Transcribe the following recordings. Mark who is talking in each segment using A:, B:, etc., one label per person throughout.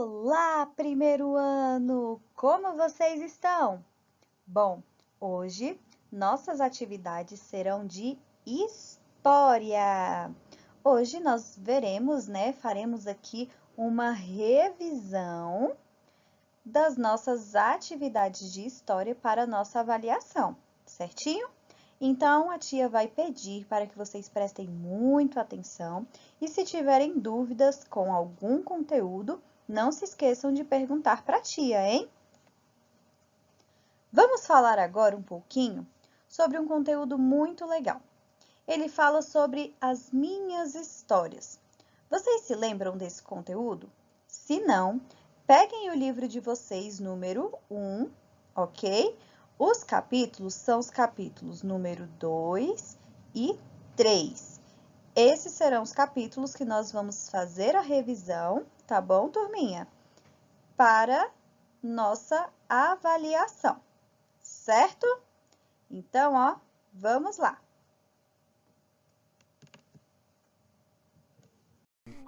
A: Olá, primeiro ano! Como vocês estão? Bom, hoje nossas atividades serão de história. Hoje nós faremos aqui uma revisão das nossas atividades de história para nossa avaliação, certinho? Então, a tia vai pedir para que vocês prestem muito atenção e se tiverem dúvidas com algum conteúdo, não se esqueçam de perguntar para a tia, hein? Vamos falar agora um pouquinho sobre um conteúdo muito legal. Ele fala sobre as minhas histórias. Vocês se lembram desse conteúdo? Se não, peguem o livro de vocês, número 1, ok? Os capítulos são os capítulos número 2 e 3. Esses serão os capítulos que nós vamos fazer a revisão, tá bom, turminha? Para nossa avaliação, certo? Então, ó, vamos lá.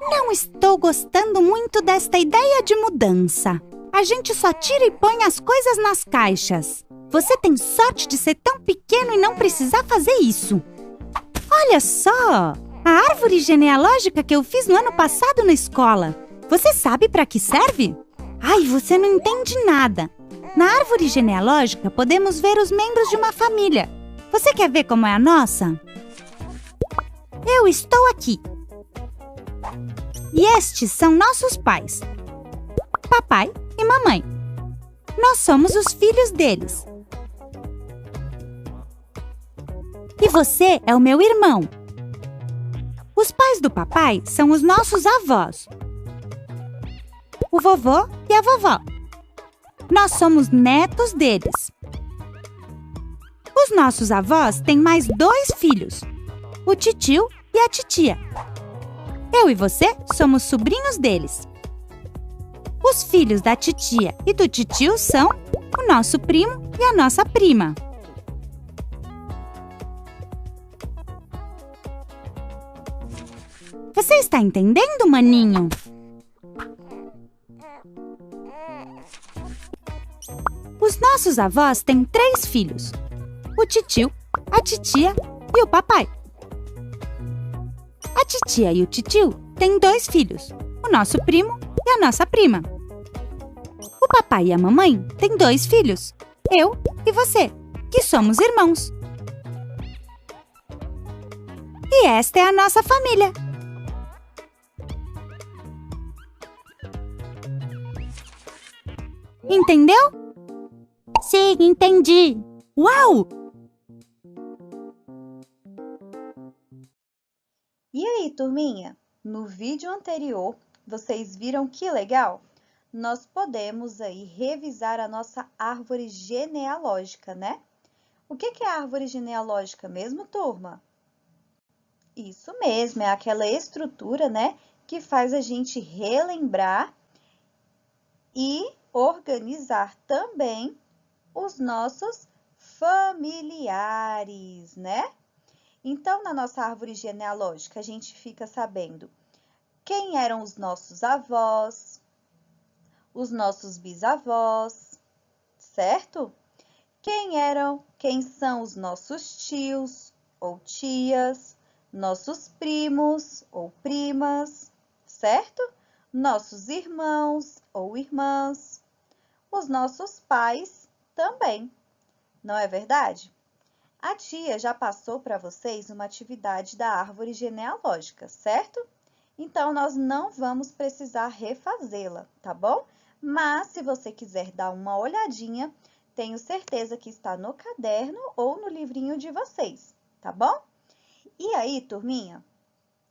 B: Não estou gostando muito desta ideia de mudança. A gente só tira e põe as coisas nas caixas. Você tem sorte de ser tão pequeno e não precisar fazer isso. Olha só! A árvore genealógica que eu fiz no ano passado na escola. Você sabe para que serve? Ai, você não entende nada. Na árvore genealógica podemos ver os membros de uma família. Você quer ver como é a nossa? Eu estou aqui. E estes são nossos pais, papai e mamãe. Nós somos os filhos deles. E você é o meu irmão. Os pais do papai são os nossos avós, o vovô e a vovó. Nós somos netos deles. Os nossos avós têm mais 2 filhos, o titio e a titia. Eu e você somos sobrinhos deles. Os filhos da titia e do titio são o nosso primo e a nossa prima. Você está entendendo, maninho? Os nossos avós têm 3 filhos: o titio, a titia e o papai. A titia e o titio têm 2 filhos, o nosso primo e a nossa prima. O papai e a mamãe têm 2 filhos, eu e você, que somos irmãos. E esta é a nossa família. Entendeu? Sim, entendi. Uau!
A: E aí, turminha? No vídeo anterior, vocês viram que legal? Nós podemos aí revisar a nossa árvore genealógica, né? O que é a árvore genealógica mesmo, turma? Isso mesmo, é aquela estrutura, né, que faz a gente relembrar e organizar também os nossos familiares, né? Então, na nossa árvore genealógica, a gente fica sabendo quem eram os nossos avós, os nossos bisavós, certo? Quem são os nossos tios ou tias, nossos primos ou primas, certo? Nossos irmãos ou irmãs, os nossos pais também, não é verdade? A tia já passou para vocês uma atividade da árvore genealógica, certo? Então, nós não vamos precisar refazê-la, tá bom? Mas, se você quiser dar uma olhadinha, tenho certeza que está no caderno ou no livrinho de vocês, tá bom? E aí, turminha,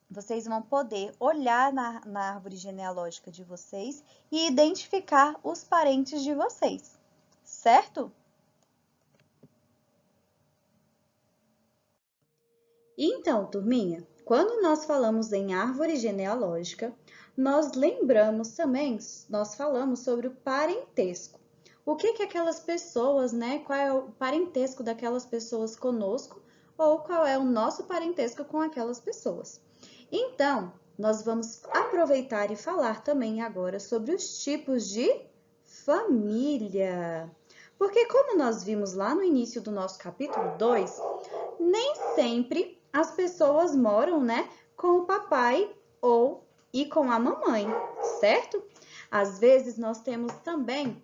A: vocês vão poder olhar na árvore genealógica de vocês e identificar os parentes de vocês, certo? Então, turminha, quando nós falamos em árvore genealógica, nós falamos sobre o parentesco. O que aquelas pessoas, né? Qual é o parentesco daquelas pessoas conosco ou qual é o nosso parentesco com aquelas pessoas. Então, nós vamos aproveitar e falar também agora sobre os tipos de família. Porque como nós vimos lá no início do nosso capítulo 2, nem sempre as pessoas moram, né, com o papai e com a mamãe, certo? Às vezes nós temos também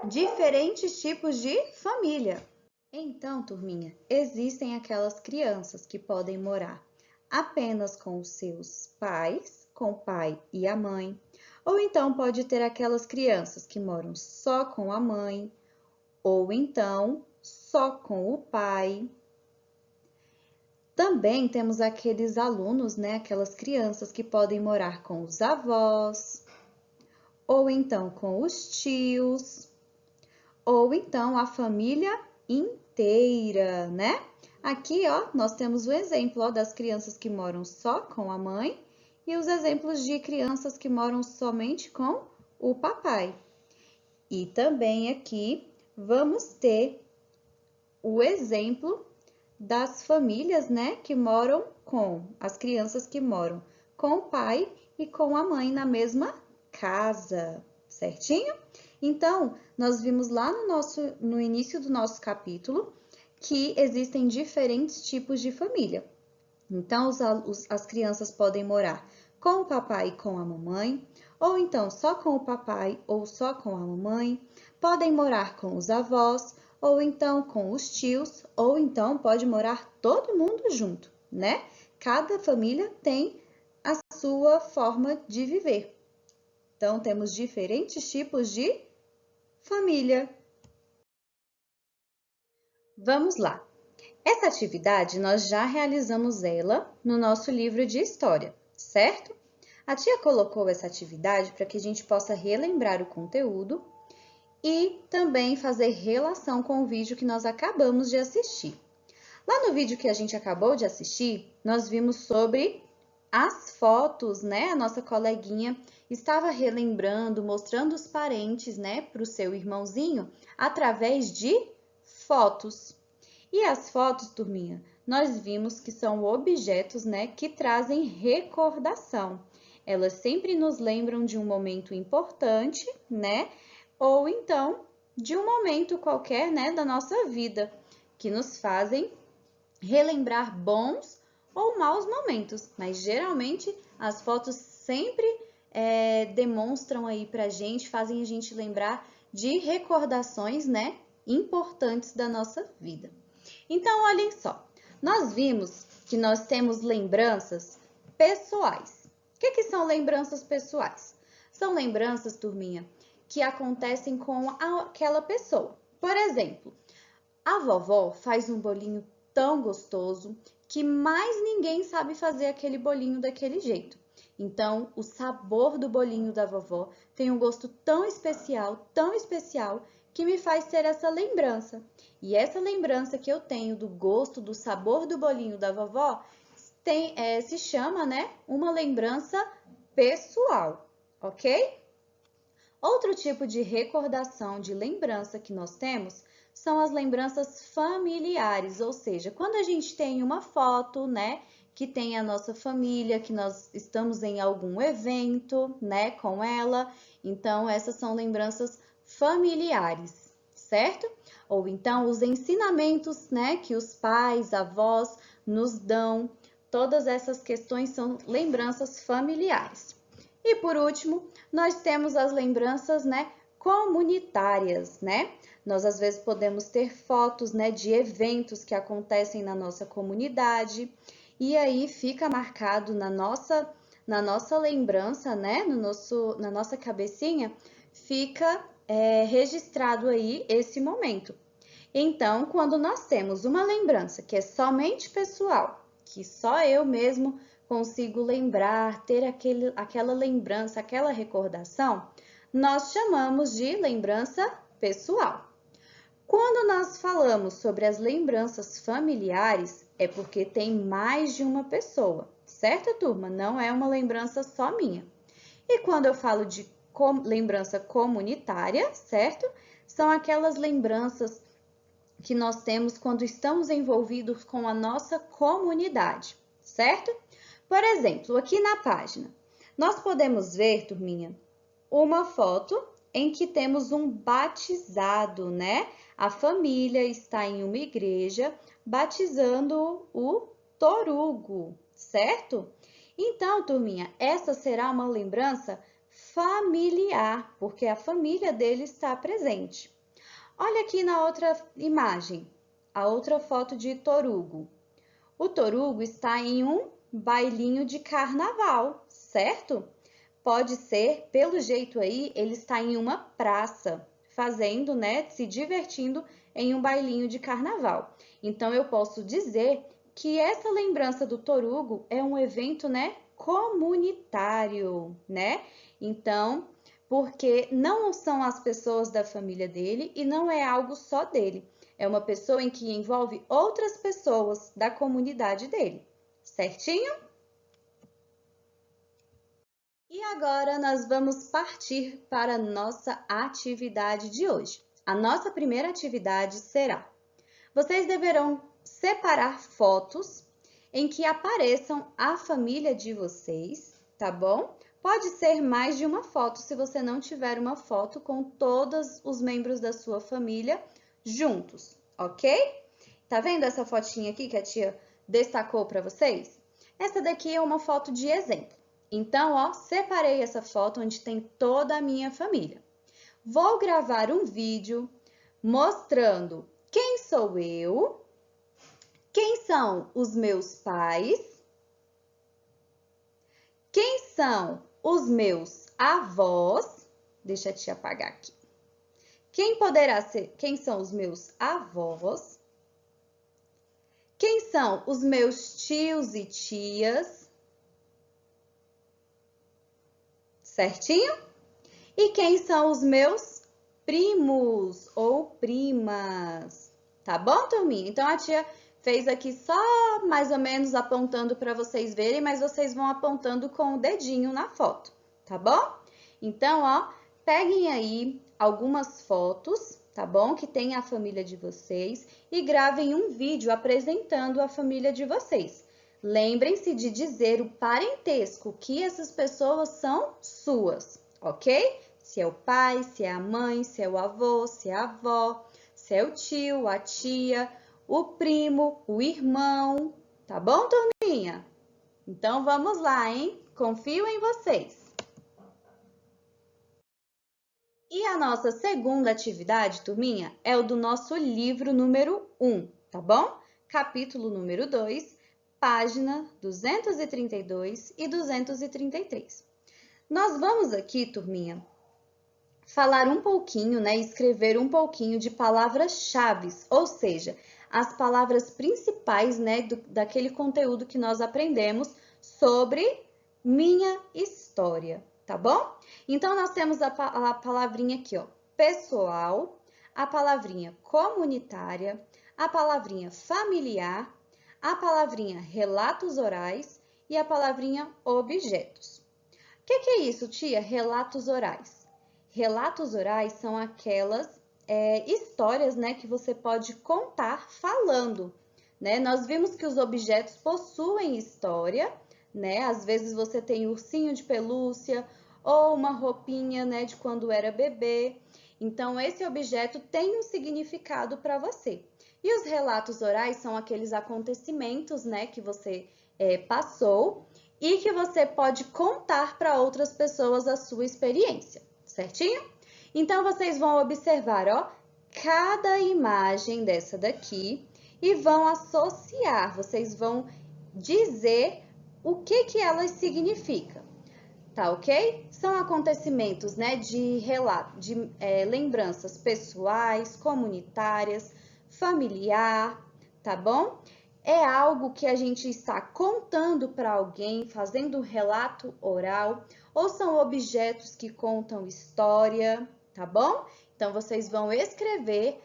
A: diferentes tipos de família. Então, turminha, existem aquelas crianças que podem morar apenas com os seus pais, com o pai e a mãe, ou então pode ter aquelas crianças que moram só com a mãe, ou então só com o pai. Também temos aqueles alunos, né, aquelas crianças que podem morar com os avós, ou então com os tios, ou então a família inteira, né? Aqui, ó, nós temos o exemplo, ó, das crianças que moram só com a mãe e os exemplos de crianças que moram somente com o papai. E também aqui vamos ter o exemplo das famílias, né, que moram com as crianças que moram com o pai e com a mãe na mesma casa, certinho? Então, nós vimos lá no início do nosso capítulo que existem diferentes tipos de família. Então, as crianças podem morar com o papai e com a mamãe, ou então só com o papai ou só com a mamãe, podem morar com os avós, ou então com os tios, ou então pode morar todo mundo junto, né? Cada família tem a sua forma de viver. Então, temos diferentes tipos de família. Vamos lá. Essa atividade nós já realizamos ela no nosso livro de história, certo? A tia colocou essa atividade para que a gente possa relembrar o conteúdo e também fazer relação com o vídeo que nós acabamos de assistir. Lá no vídeo que a gente acabou de assistir, nós vimos sobre as fotos, né? A nossa coleguinha estava relembrando, mostrando os parentes, né, para o seu irmãozinho através de fotos. E as fotos, turminha, nós vimos que são objetos, né, que trazem recordação. Elas sempre nos lembram de um momento importante, né, ou então de um momento qualquer, né, da nossa vida, que nos fazem relembrar bons ou maus momentos. Mas geralmente as fotos sempre demonstram aí pra gente, fazem a gente lembrar de recordações, né, importantes da nossa vida. Então, olhem só, nós vimos que nós temos lembranças pessoais. O que são lembranças pessoais? São lembranças, turminha, que acontecem com aquela pessoa. Por exemplo, a vovó faz um bolinho tão gostoso que mais ninguém sabe fazer aquele bolinho daquele jeito. Então, o sabor do bolinho da vovó tem um gosto tão especial, que me faz ter essa lembrança. E essa lembrança que eu tenho do gosto, do sabor do bolinho da vovó, se chama, né, uma lembrança pessoal, ok? Outro tipo de recordação, de lembrança que nós temos, são as lembranças familiares, ou seja, quando a gente tem uma foto, né, que tem a nossa família, que nós estamos em algum evento, né, com ela. Então, essas são lembranças familiares, certo? Ou então, os ensinamentos, né, que os pais, avós nos dão. Todas essas questões são lembranças familiares. E, por último, nós temos as lembranças, né, comunitárias, né? Nós, às vezes, podemos ter fotos, né, de eventos que acontecem na nossa comunidade. E aí fica marcado na nossa lembrança, né? Na nossa cabecinha, fica registrado aí esse momento. Então, quando nós temos uma lembrança que é somente pessoal, que só eu mesmo consigo lembrar, ter aquela lembrança, aquela recordação, nós chamamos de lembrança pessoal. Quando nós falamos sobre as lembranças familiares, é porque tem mais de uma pessoa, certo, turma? Não é uma lembrança só minha. E quando eu falo de lembrança comunitária, certo? São aquelas lembranças que nós temos quando estamos envolvidos com a nossa comunidade, certo? Por exemplo, aqui na página, nós podemos ver, turminha, uma foto em que temos um batizado, né? A família está em uma igreja batizando o Torugo, certo? Então, turminha, essa será uma lembrança familiar, porque a família dele está presente. Olha aqui na outra imagem, a outra foto de Torugo. O Torugo está em um bailinho de carnaval, certo? Pode ser, pelo jeito aí, ele está em uma praça, fazendo, né, se divertindo em um bailinho de carnaval. Então, eu posso dizer que essa lembrança do Torugo é um evento, né, comunitário, né? Então, porque não são as pessoas da família dele e não é algo só dele. É uma pessoa em que envolve outras pessoas da comunidade dele, certinho? E agora nós vamos partir para a nossa atividade de hoje. A nossa primeira atividade será: vocês deverão separar fotos em que apareçam a família de vocês, tá bom? Pode ser mais de uma foto se você não tiver uma foto com todos os membros da sua família juntos, ok? Tá vendo essa fotinha aqui que a tia destacou para vocês? Essa daqui é uma foto de exemplo. Então, ó, separei essa foto onde tem toda a minha família. Vou gravar um vídeo mostrando quem sou eu, quem são os meus pais, quem são os meus avós. Deixa a tia apagar aqui. Quem são os meus avós? Quem são os meus tios e tias? Certinho? E quem são os meus primos ou primas? Tá bom, turminha? Então, a tia fez aqui só mais ou menos apontando para vocês verem, mas vocês vão apontando com o dedinho na foto, tá bom? Então, ó, peguem aí algumas fotos, tá bom? Que tem a família de vocês e gravem um vídeo apresentando a família de vocês. Lembrem-se de dizer o parentesco, que essas pessoas são suas, ok? Se é o pai, se é a mãe, se é o avô, se é a avó, se é o tio, a tia, o primo, o irmão, tá bom, turminha? Então, vamos lá, hein? Confio em vocês. E a nossa segunda atividade, turminha, é o do nosso livro número 1, tá bom? Capítulo número 2, página 232 e 233. Nós vamos aqui, turminha, falar um pouquinho, né, escrever um pouquinho de palavras-chave, ou seja, as palavras principais, né, daquele conteúdo que nós aprendemos sobre minha história, tá bom? Então, nós temos a palavrinha aqui, ó, pessoal, a palavrinha comunitária, a palavrinha familiar, a palavrinha relatos orais e a palavrinha objetos. O que é isso, tia? Relatos orais. Relatos orais são aquelas histórias, né, que você pode contar falando, né? Nós vimos que os objetos possuem história, né? Às vezes você tem ursinho de pelúcia ou uma roupinha, né, de quando era bebê. Então, esse objeto tem um significado para você. E os relatos orais são aqueles acontecimentos, né, que você passou e que você pode contar para outras pessoas a sua experiência, certinho? Então, vocês vão observar, ó, cada imagem dessa daqui e vão associar, vocês vão dizer o que elas significam, tá ok? São acontecimentos, né, de lembranças pessoais, comunitárias, familiar, tá bom? É algo que a gente está contando para alguém, fazendo um relato oral, ou são objetos que contam história, tá bom? Então, vocês vão escrever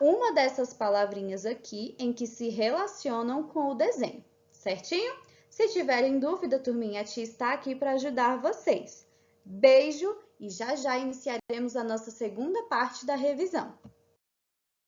A: uma dessas palavrinhas aqui em que se relacionam com o desenho, certinho? Se tiverem dúvida, turminha, a tia está aqui para ajudar vocês. Beijo e já já iniciaremos a nossa segunda parte da revisão.